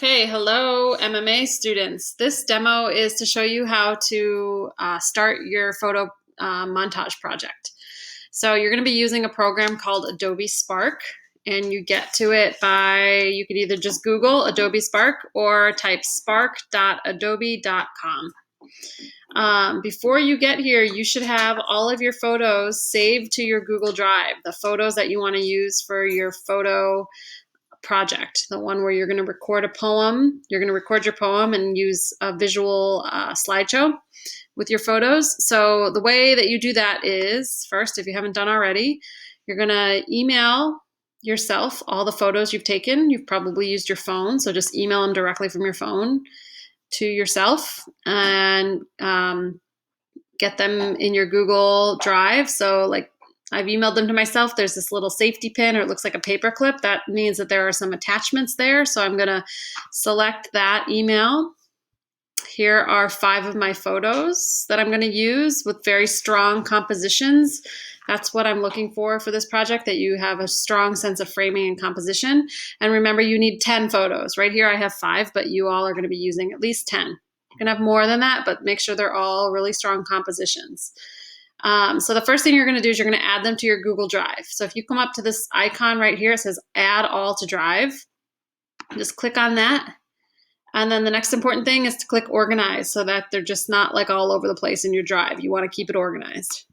Okay, hello MMA students. This demo is to show you how to start your photo montage project. So you're going to be using a program called Adobe Spark, and you get to it by, you could either just Google Adobe Spark or type spark.adobe.com. Before you get here, you should have all of your photos saved to your Google Drive, the photos that you want to use for your photo project, the one where you're going to record a poem. You're going to record your poem and use a visual slideshow with your photos. So the way that you do that is, first, if you haven't done already, you're going to email yourself all the photos you've taken. You've probably used your phone, so just email them directly from your phone to yourself and get them in your Google Drive. So like I've emailed them to myself. There's this little safety pin, or it looks like a paper clip. That means that there are some attachments there. So I'm going to select that email. Here are 5 of my photos that I'm going to use with very strong compositions. That's what I'm looking for this project, that you have a strong sense of framing and composition. And remember, you need 10 photos. Right here I have 5, but you all are going to be using at least 10. You can have more than that, but make sure they're all really strong compositions. So the first thing you're going to do is you're going to add them to your Google Drive. So if you come up to this icon right here, it says Add All to Drive. Just click on that. And then the next important thing is to click Organize, so that they're just not like all over the place in your drive. You want to keep it organized.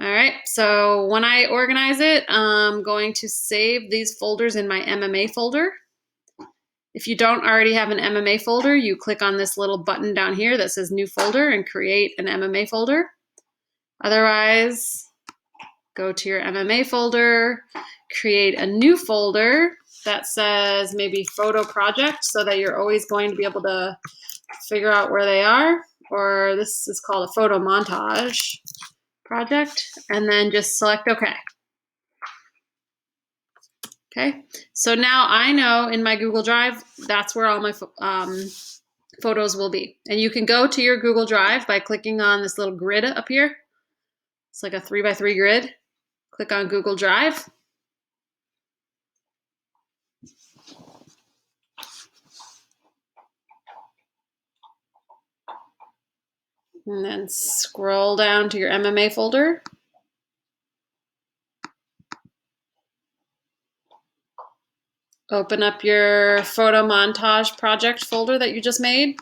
All right, so when I organize it, I'm going to save these folders in my MMA folder. If you don't already have an MMA folder, you click on this little button down here that says New Folder and create an MMA folder. Otherwise, go to your MMA folder, create a new folder that says maybe Photo Project, so that you're always going to be able to figure out where they are. Or this is called a Photo Montage Project, and then just select OK. Okay, so now I know in my Google Drive, that's where all my photos will be. And you can go to your Google Drive by clicking on this little grid up here. It's like a 3x3 grid. Click on Google Drive. And then scroll down to your MMA folder. Open up your Photo Montage Project folder that you just made.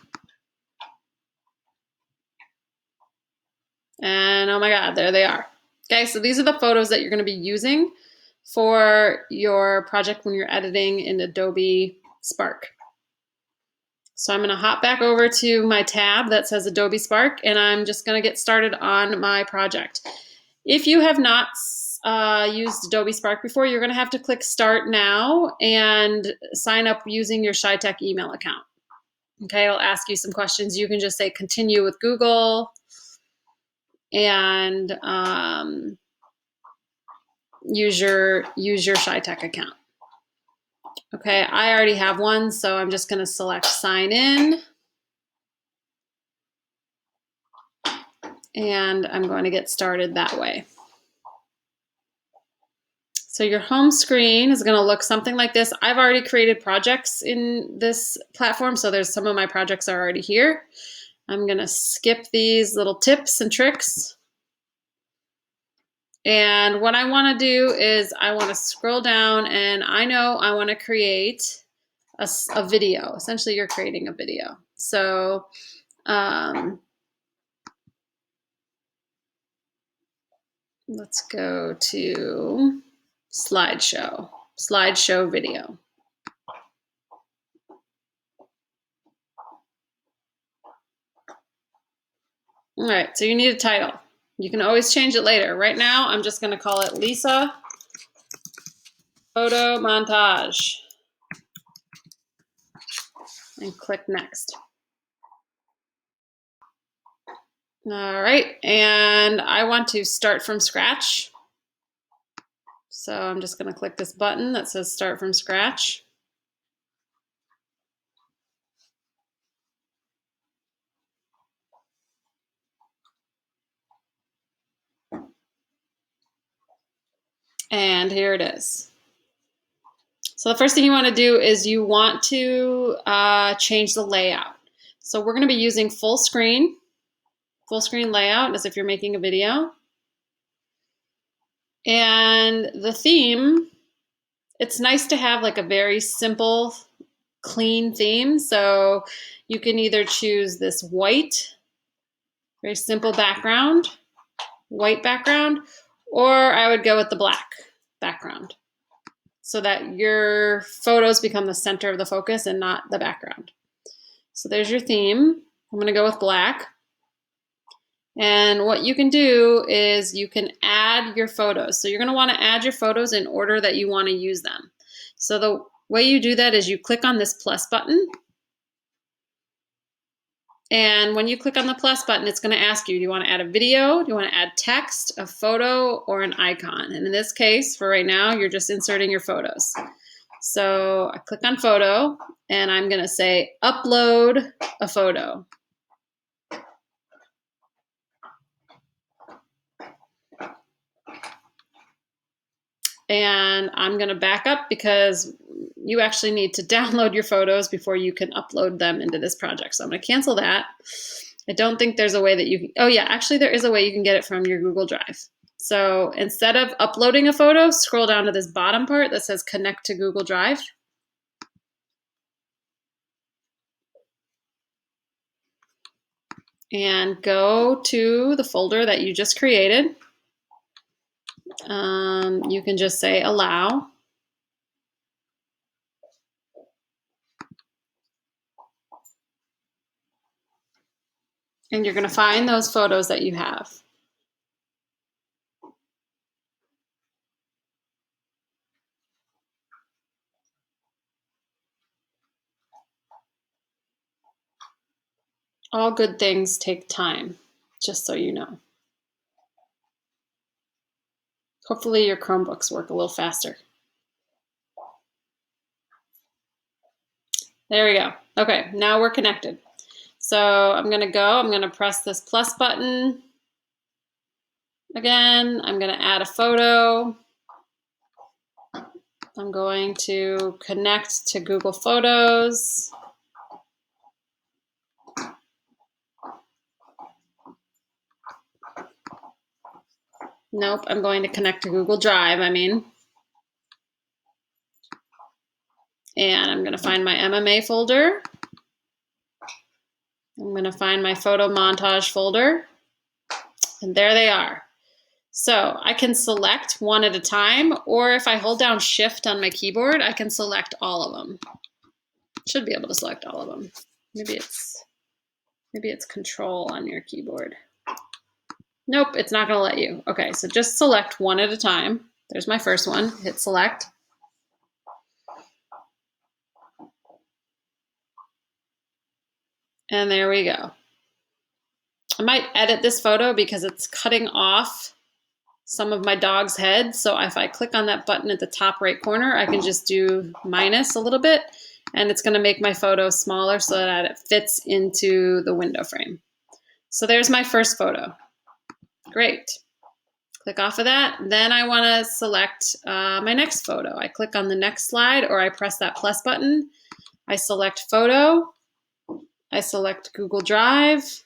And oh my God, there they are. Okay, so these are the photos that you're going to be using for your project when you're editing in Adobe Spark. So I'm going to hop back over to my tab that says Adobe Spark, and I'm just going to get started on my project. If you have not used Adobe Spark before, you're going to have to click Start Now and sign up using your ShyTech email account. Okay, it'll ask you some questions. You can just say Continue with Google and use your ShyTech account. Okay, I already have one, so I'm just going to select Sign In. And I'm going to get started that way. So your home screen is going to look something like this. I've already created projects in this platform, so there's some of my projects are already here. I'm going to skip these little tips and tricks. And what I want to do is I want to scroll down, and I know I want to create a video. Essentially, you're creating a video. So let's go to slideshow video. All right, so you need a title. You can always change it later. Right now, I'm just going to call it Lisa Photo Montage and click Next. All right, and I want to start from scratch. So I'm just going to click this button that says Start from Scratch. And here it is. So the first thing you want to do is you want to change the layout. So we're going to be using full screen layout as if you're making a video. And the theme, it's nice to have like a very simple, clean theme. So you can either choose this white, very simple background, white background, or I would go with the black background so that your photos become the center of the focus and not the background. So there's your theme. I'm going to go with black. And what you can do is you can add your photos. So you're going to want to add your photos in order that you want to use them. So the way you do that is you click on this plus button. And when you click on the plus button, it's going to ask you, do you want to add a video? Do you want to add text, a photo, or an icon? And in this case, for right now, you're just inserting your photos. So I click on photo, and I'm going to say upload a photo. And I'm going to back up because you actually need to download your photos before you can upload them into this project. So I'm going to cancel that. I don't think there's a way that you can, oh yeah, actually there is a way you can get it from your Google Drive. So instead of uploading a photo, scroll down to this bottom part that says connect to Google Drive. And go to the folder that you just created. You can just say allow. And you're going to find those photos that you have. All good things take time, just so you know. Hopefully your Chromebooks work a little faster. There we go. Okay, now we're connected. So I'm going to press this plus button. Again, I'm going to add a photo. I'm going to connect to Google Photos. Nope, I'm going to connect to Google Drive, And I'm going to find my MMA folder. I'm going to find my photo montage folder. And there they are. So I can select one at a time, or if I hold down Shift on my keyboard, I can select all of them. Should be able to select all of them. Maybe it's Control on your keyboard. Nope, it's not going to let you. Okay, so just select one at a time. There's my first one. Hit select. And there we go. I might edit this photo because it's cutting off some of my dog's head. So if I click on that button at the top right corner, I can just do minus a little bit, and it's going to make my photo smaller so that it fits into the window frame. So there's my first photo. Great. Click off of that. Then I want to select my next photo. I click on the next slide, or I press that plus button. I select photo. I select Google Drive.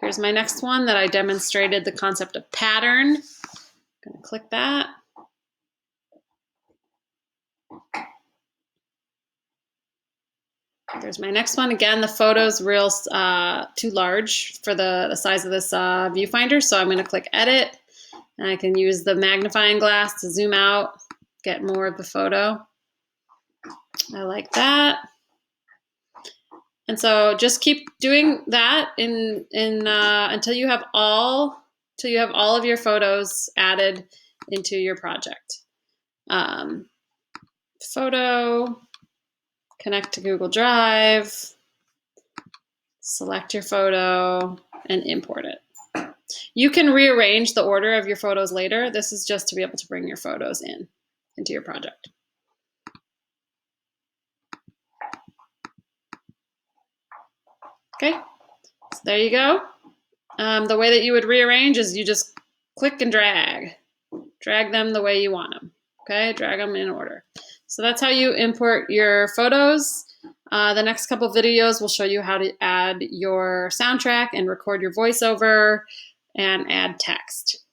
Here's my next one that I demonstrated the concept of pattern. I'm going to click that. There's my next one. Again, the photo's real too large for the size of this viewfinder, so I'm going to click Edit, and I can use the magnifying glass to zoom out, get more of the photo. I like that. And so just keep doing that until you have all of your photos added into your project. Photo, connect to Google Drive, select your photo, and import it. You can rearrange the order of your photos later. This is just to be able to bring your photos into your project. Okay, so there you go. The way that you would rearrange is you just click and drag them the way you want them. Okay, drag them in order. So that's how you import your photos. The next couple videos will show you how to add your soundtrack and record your voiceover and add text.